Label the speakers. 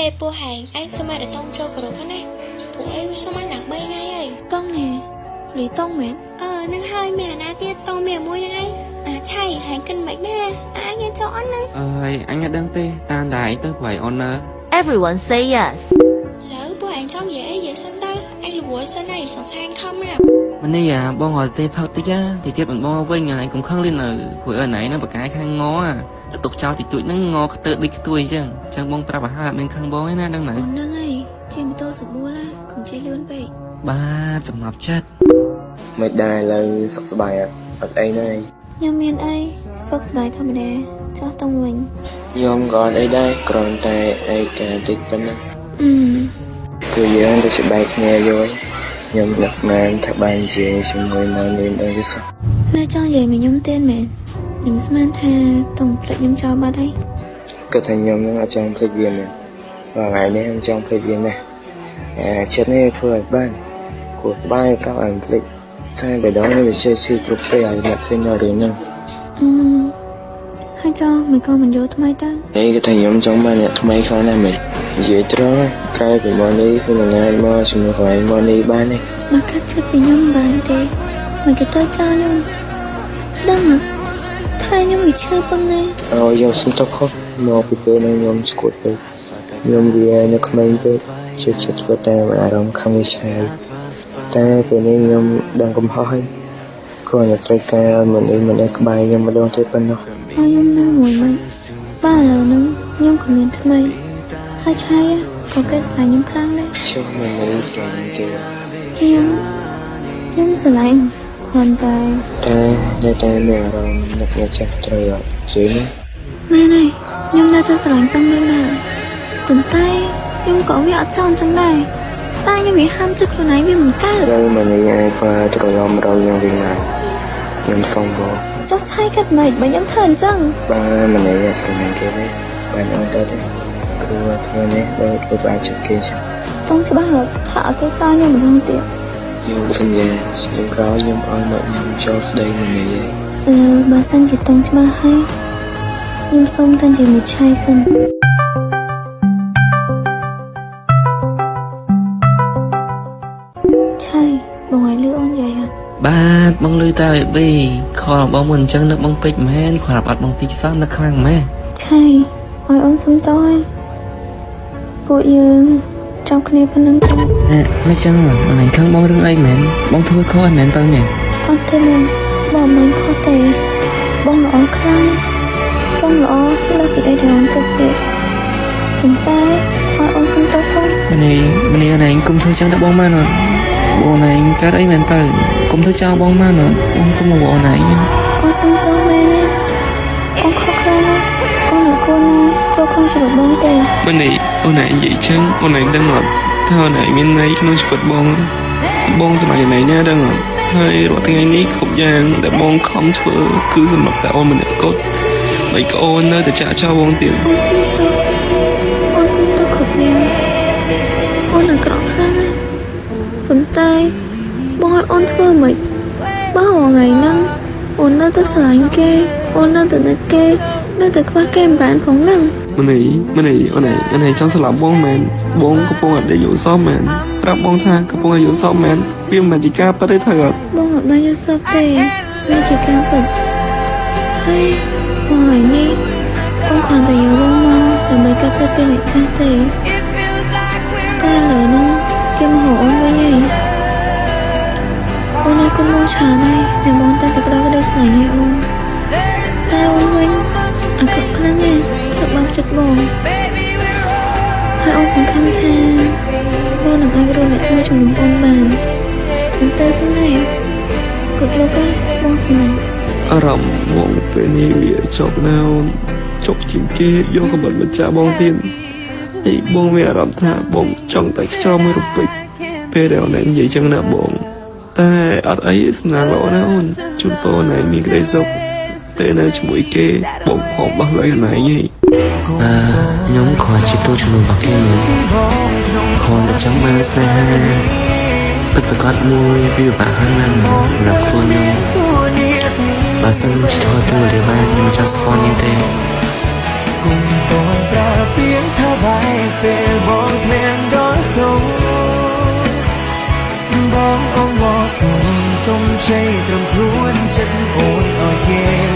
Speaker 1: Ê, bố hàng, anh sao mày đã tông cho cổ đó nè. Bố ấy sao mày nặng bay ngay ấy.
Speaker 2: Tông nè, lý tông mến.
Speaker 1: Nâng hơi mẹ nà tiết tông mẹ môi ngay. Chay, hàng cân mấy mẹ. Anh nghe cho ón nâng.
Speaker 3: Anh đang tê, tan đài tới quầy honor.
Speaker 4: Everyone say yes.
Speaker 1: Lỡ bố hàng xong dễ sân đó. Anh là bố sân này sẵn sàng không à.
Speaker 3: Mình đi bông hỏi tê phao tí á. Thì tiếp bằng bông vinh anh cũng không lên là quầy ở nãy nó bà cái khang ngó à. Tiếp tục cho thì tụi nó ngó tự đi cái tuổi chứ. Chẳng bông pra bà hạ bên khang bó ấy nè đang nãy.
Speaker 2: Nâng ấy, chị mới tôi sụp bua là, cũng chơi lươn vậy.
Speaker 3: Ba sầm ngọc chết.
Speaker 5: មិនដែរលើសុខសប្បាយអត់អីណា
Speaker 2: Nhưng miền ấy, sốc bài thầm đà, cho tông mình.
Speaker 5: ខ្ញុំក៏អត់អីដែរគ្រាន់តែឯកាតិចប៉ុណ្ណឹង គឺយើងទៅច្បាយគ្នាយល់ខ្ញុំនឹកស្មានថាបាននិយាយជាមួយនៅនាងដឹងទេសោះ
Speaker 2: Nơi cho vậy mà nhóm tên mẹ. Nhóm sman tha, tổng plek nhóm cho ba đây.
Speaker 5: គិតថាខ្ញុំនឹងអត់ចង់ភ្លេចវាមែនថ្ងៃនេះខ្ញុំចង់ភ្លេចវាណាស់ចិត្តនេះធ្វើឲ្យបានគួរបាយប្រាប់ឲ្យភ្លេចតែបេះដូងនេះវាជាគ្រប់ពេលឲ្យអ្នកឃើញនៅរឿងហ្នឹង
Speaker 2: Hai cho, mày con mình vô thay ta.
Speaker 5: នេះគឺថាខ្ញុំចង់បានអ្នកថ្មីខ្លាំងណាស់មែននិយាយត្រង់កាយពីមកនេះគឺនឹងងាយមកជាមួយខ្លួនឯងមកនេះបានទេ
Speaker 2: Mà cắt chết bị nhóm bạn thì mày cái tôi cho nhau. Đừng à, thay nhóm bị chơi băng này.
Speaker 5: ឲ្យយកសុំទុកខុសមកពីពេលនេះខ្ញុំស្គួតពេកខ្ញុំវានៅក្មេងពេកជឿចិត្តធ្វើតាមអារម្មណ៍ខាងវិឆាយតែពេលនេះខ្ញុំដឹងកំហុសហើយគ្រាន់តែត្រូវការឲ្យមនុស្សក្បែរខ្ញុំម្ដងទេប៉ុណ្ណោះ
Speaker 2: Hai nhóm nâng ngồi mạnh. Ba lờ nâng, nhóm của mình thay mày. Hai trai á, có cái xài nhóm kháng đấy.
Speaker 5: ជុំមនុស្សគេគេ
Speaker 2: Nhóm sửa lạnh. Còn tài
Speaker 5: តែនៅតែមានអារម្មណ៍នឹកអ្នកចាស់ត្រូវអត់ជឿណា
Speaker 2: Mẹ này, nhóm ta sửa lạnh tông lên nào. Tuần tay, nhóm có việc tròn chẳng này. Ta nhóm bị ham chức lúc nãy vì một cái.
Speaker 5: ដល់មនុស្សឯងក៏ត្រឡប់រកខ្ញុំវិញមកខ្ញុំសុំបង
Speaker 2: Chắc trai cắt mệt bởi nhóm thần chăng.
Speaker 5: បើមនុស្សស្មានគេនេះបានអត់ទៅទេព្រោះធ្វើនេះដូចពិបាកចិត្តគេចឹង
Speaker 2: Tông cho bác là thả cái cho nhóm một hương tiện.
Speaker 5: ខ្ញុំសន្យាខ្ញុំក្រោយខ្ញុំឲ្យមកខ្ញុំចូលស្ដីមនុស្សឯង
Speaker 2: Bà sân chỉ tông cho bà hay. Nhưng xong thân chỉ một chai sân. Chai, bà ngoài lưu ôn vậy à?
Speaker 3: បាទបងលឺតាបេខលបងមិនអញ្ចឹងនឹកបងពេកមែនគ្រាប់អត់បងទីសោះនឹកខ្លាំងម៉ែ
Speaker 2: Chai, ngoài ôn xong tôi. Bộ dương, trong cái này phân nâng tâm.
Speaker 3: មិនចឹងបងឯងខឹងបងរឿងអីមែនបងធ្វើខុសអីមែនទៅមែន
Speaker 2: Ôn tên luôn, bỏ mình khó tệ. Bông là ôn khai. Bông là ôn là bị ai đoàn cực biệt. Chúng ta, ngoài ôn xong tôi không?
Speaker 3: ម្នេះអញគុំធ្វើចឹងដល់បងម៉ានអត់បងឯងកើតអីមែនទៅគុំធ្វើចោលបងម៉ានអត់បងសុំមកបងឯង
Speaker 2: Ôn xong tôi mê nè. Ôn khó khăn nè. Ôn là cô nè, cho con chỉ được bông tệ.
Speaker 3: ម្នេះអូនឯងនិយាយចឹងអូនឯងដឹងអត់ថាអូនឯងមានន័យក្នុងជីវិតបងបងសម្រាប់យ៉ាងណាដឹងអត់ហើយរាល់ថ្ងៃនេះគ្រប់យ៉ាងដែលបងខំធ្វើគឺសម្រាប់តែអូនម្នាក់គត់មិនក៏អូននៅតែចាក់ចោលបងទៀត
Speaker 2: Ôn xong tôi khóc nè. Ôn là cọ khăn nè. Phần tay. Bông hỏi ôn thưa mịch. Bao hồi ngày nâng. Ôn nơi tới sở anh kê. Ôn nơi tới nơi kê. Nơi tới qua kem bán phóng nâng.
Speaker 3: ម្នេះអូនឯងចង់ស្លាប់បងមែនបងកំពុងតែយល់សោកមែនប្រាប់បងថាកំពុងតែយល់សោកមែនវាមិនមែនជាការប៉ັດទេត្រូវអត់
Speaker 2: Bông ở bao nhiêu sắp tê. Nơi chỉ cao bật. Hay. Bông hỏi nè. Bông còn phải nhớ bông mau. Để mấy cắt chất bên lại cha tê. Ca lỡ nâng. Kim hổ ôn với nhảy. Ôn ơi con mua trà này. Để bông ta tập ra vào đây sải nhảy ôn. Ta ôn huynh. À cực khăn nghe. Thật bóng chất bồn. Hai ôn sẵn khăm tha. Ôn là ai rồi lại thôi trong đúng ôn bàn. Ôn tơ xin này. Cực lúc á. Bông xin này.
Speaker 3: អារម្មណ៍បងពេលនេះវាចប់ណាអូនចប់ជាងគេយកកំបិតមកចាក់បងទៀតហើយបងមានអារម្មណ៍ថាបងចង់តែខ្យល់មួយរំពេចពេលដែលអូនឯងនិយាយចឹងណាបងតែអត់អីសំណាងល្អណាអូនជូនបងឯងមានក្តីសុខពេលនៅជាមួយគេបងផងបោះលើណៃហីខ្ញុំខំជាទូជំនួសរបស់គេមែនខំតែចង់បានស្នេហាពិតប្រាកដមួយវាបាក់ហើយណាស់សម្រាប់ខ្លួនខ្ញុំ បើសិនជាធ្វើទៅរៀបបានខ្ញុំចង់ស្គាល់នេះទេ
Speaker 6: គុំតនប្រាពៀងថាបាយពេលបងធ្លាក់ដល់សូមបងអងមកសុំជ័យត្រឹមខ្លួនចិត្តអូនឲ្យគេ